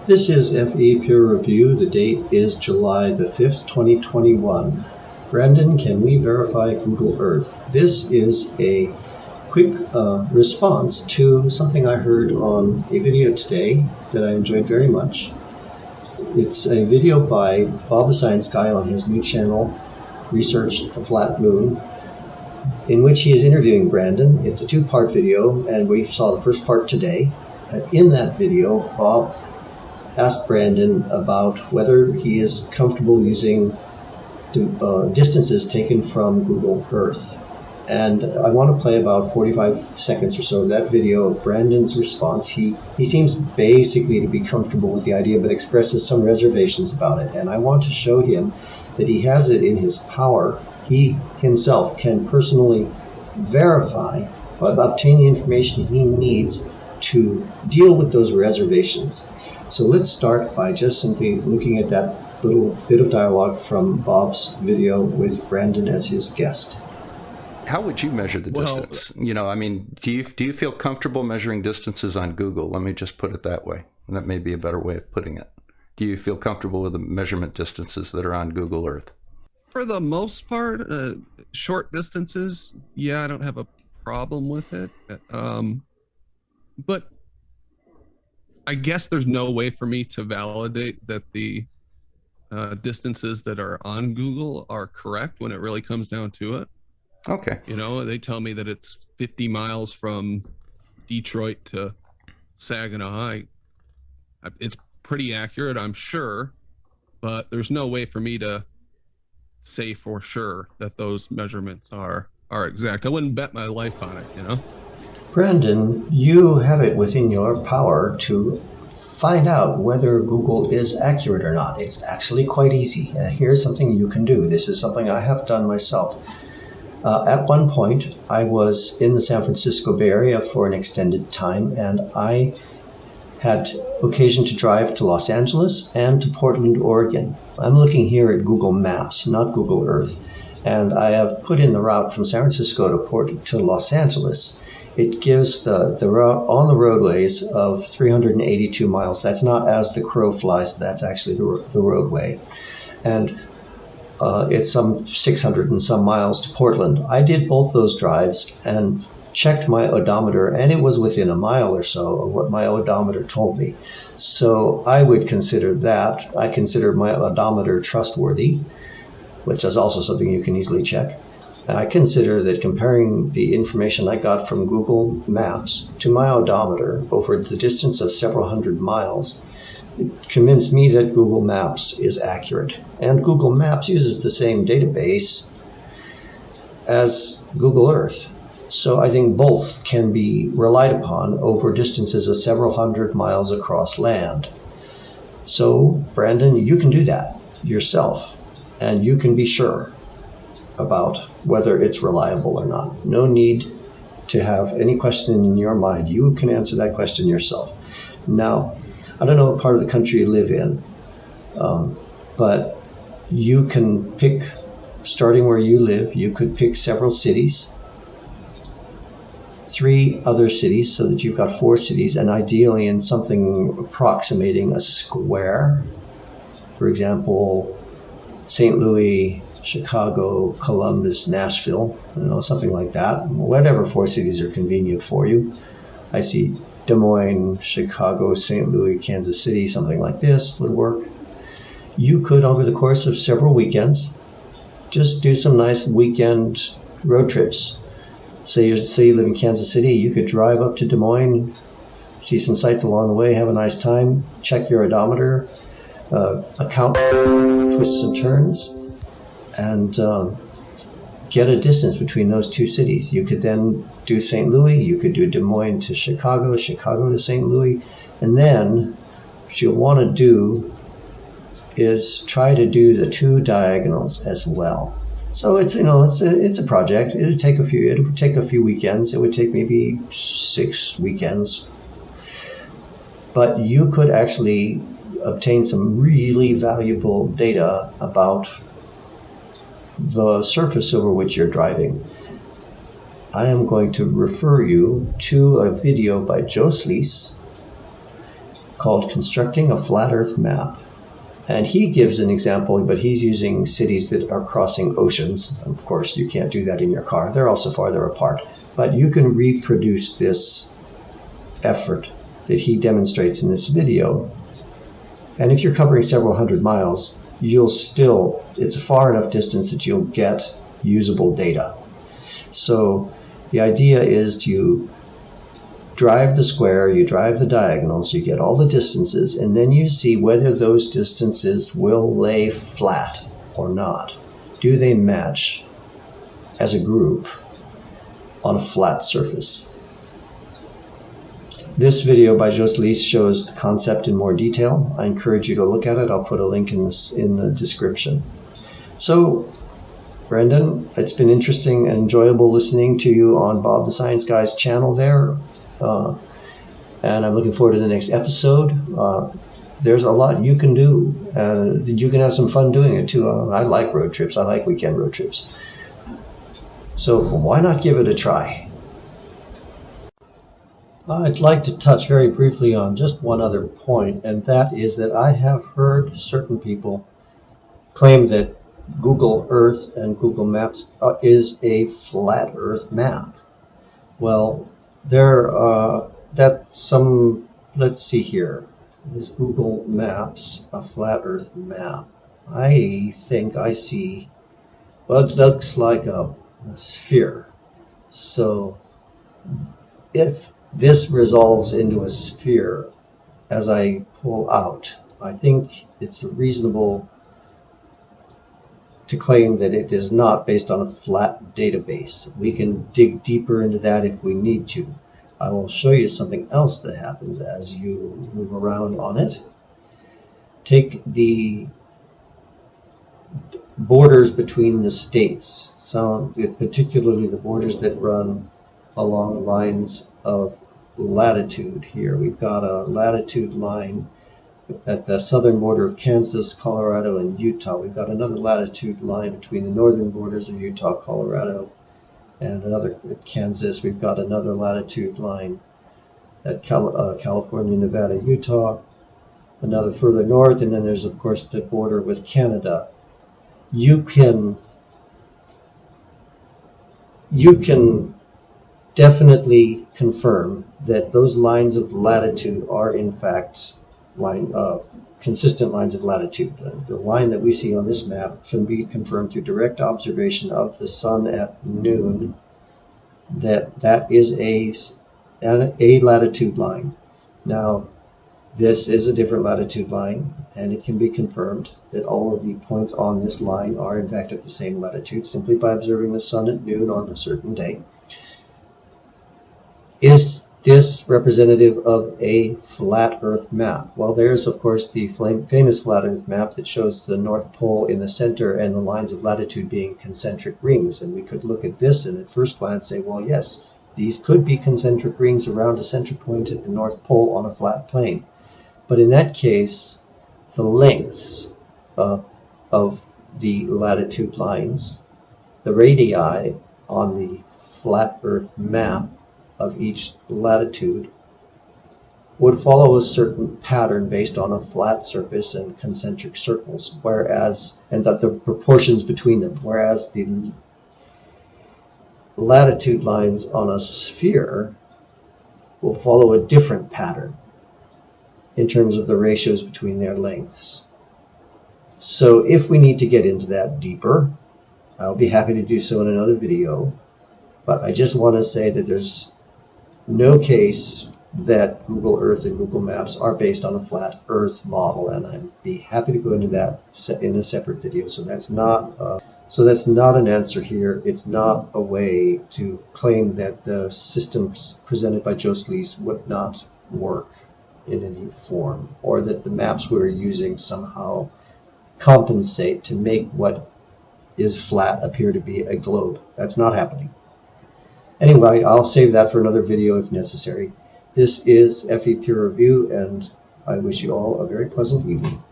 This is FE Peer Review. The date is July the 5th, 2021. Brandon, can we verify Google Earth? This is a quick response to something I heard on a video today that I enjoyed very much. It's a video by Bob the Science Guy on his new channel, Research the Flat Moon, in which he is interviewing Brandon. It's a two-part video, and we saw the first part today. In that video, Bob asked Brandon about whether he is comfortable using distances taken from Google Earth. And I want to play about 45 seconds or so of that video of Brandon's response. He seems basically to be comfortable with the idea, but expresses some reservations about it. And I want to show him that he has it in his power. He himself can personally verify, obtain the information he needs to deal with those reservations. So let's start by just simply looking at that little bit of dialogue from Bob's video with Brandon as his guest. How would you measure the distance? Do you feel comfortable measuring distances on Google? Let me just put it that way. And that may be a better way of putting it. Do you feel comfortable with the measurement distances that are on Google Earth? For the most part, short distances, yeah, I don't have a problem with it. But I guess there's no way for me to validate that the distances that are on Google are correct when it really comes down to it. Okay. They tell me that it's 50 miles from Detroit to Saginaw. It's pretty accurate, I'm sure, but there's no way for me to say for sure that those measurements are exact. I wouldn't bet my life on it, Brandon, you have it within your power to find out whether Google is accurate or not. It's actually quite easy. Here's something you can do. This is something I have done myself. At one point, I was in the San Francisco Bay Area for an extended time, and I had occasion to drive to Los Angeles and to Portland, Oregon. I'm looking here at Google Maps, not Google Earth, and I have put in the route from San Francisco to Los Angeles. It gives the route on the roadways of 382 miles. That's not as the crow flies, that's actually the roadway. And it's some 600 and some miles to Portland. I did both those drives and checked my odometer, and it was within a mile or so of what my odometer told me. So I would consider that. I consider my odometer trustworthy, which is also something you can easily check. I consider that comparing the information I got from Google Maps to my odometer over the distance of several hundred miles, it convinced me that Google Maps is accurate. And Google Maps uses the same database as Google Earth. So I think both can be relied upon over distances of several hundred miles across land. So, Brandon, you can do that yourself, and you can be sure about whether it's reliable or not. No need to have any question in your mind. You can answer that question yourself. Now, I don't know what part of the country you live in, but you can pick, starting where you live, you could pick several cities, 3 other cities, so that you've got 4 cities, and ideally in something approximating a square. For example, St. Louis, Chicago, Columbus, Nashville, something like that. Whatever 4 cities are convenient for you. I see Des Moines, Chicago, St. Louis, Kansas City, something like this would work. You could, over the course of several weekends, just do some nice weekend road trips. Say you live in Kansas City, you could drive up to Des Moines, see some sights along the way, have a nice time, check your odometer, account twists and turns, and get a distance between those 2 cities. You could then do St. Louis, you could do Des Moines to Chicago, Chicago to St. Louis, and then what you'll want to do is try to do the 2 diagonals as well. So it's a project. It would take a few weekends. It would take maybe 6 weekends. But you could actually obtain some really valuable data about the surface over which you're driving. I am going to refer you to a video by Jos Leys called Constructing a Flat Earth Map. And he gives an example, but he's using cities that are crossing oceans. Of course, you can't do that in your car. They're also farther apart. But you can reproduce this effort that he demonstrates in this video. And if you're covering several hundred miles, it's a far enough distance that you'll get usable data. So the idea is you drive the square, you drive the diagonals, you get all the distances, and then you see whether those distances will lay flat or not. Do they match as a group on a flat surface? This video by Jos Leys shows the concept in more detail. I encourage you to look at it. I'll put a link in the description. So, Brendan, it's been interesting and enjoyable listening to you on Bob the Science Guy's channel there. And I'm looking forward to the next episode. There's a lot you can do, and you can have some fun doing it too. I like road trips. I like weekend road trips. So why not give it a try? I'd like to touch very briefly on just one other point, and that is that I have heard certain people claim that Google Earth and Google Maps is a flat Earth map. Well, let's see here. Is Google Maps a flat Earth map? I think I see what looks like a sphere. So if this resolves into a sphere as I pull out, I think it's reasonable to claim that it is not based on a flat database. We can dig deeper into that if we need to. I will show you something else that happens as you move around on it. Take the borders between the states, particularly the borders that run along lines of latitude here. We've got a latitude line at the southern border of Kansas, Colorado, and Utah. We've got another latitude line between the northern borders of Utah, Colorado, and another at Kansas. We've got another latitude line at California, Nevada, Utah, another further north, and then there's, of course, the border with Canada. You can definitely confirm that those lines of latitude are, in fact, consistent lines of latitude. The line that we see on this map can be confirmed through direct observation of the sun at noon. That is a latitude line. Now, this is a different latitude line, and it can be confirmed that all of the points on this line are in fact at the same latitude simply by observing the sun at noon on a certain day. Is this representative of a flat Earth map? Well, there's of course the famous flat Earth map that shows the North Pole in the center and the lines of latitude being concentric rings. And we could look at this and at first glance say, well, yes, these could be concentric rings around a center point at the North Pole on a flat plane. But in that case, the lengths of the latitude lines, the radii on the flat Earth map of each latitude would follow a certain pattern based on a flat surface and concentric circles, and that the proportions between them, whereas the latitude lines on a sphere will follow a different pattern in terms of the ratios between their lengths. So if we need to get into that deeper, I'll be happy to do so in another video, but I just want to say that there's no case that Google Earth and Google Maps are based on a flat Earth model, and I'd be happy to go into that in a separate video. So that's not an answer here. It's not a way to claim that the system presented by Jos Leys would not work in any form, or that the maps we're using somehow compensate to make what is flat appear to be a globe. That's not happening. Anyway, I'll save that for another video if necessary. This is FE Peer Review, and I wish you all a very pleasant evening.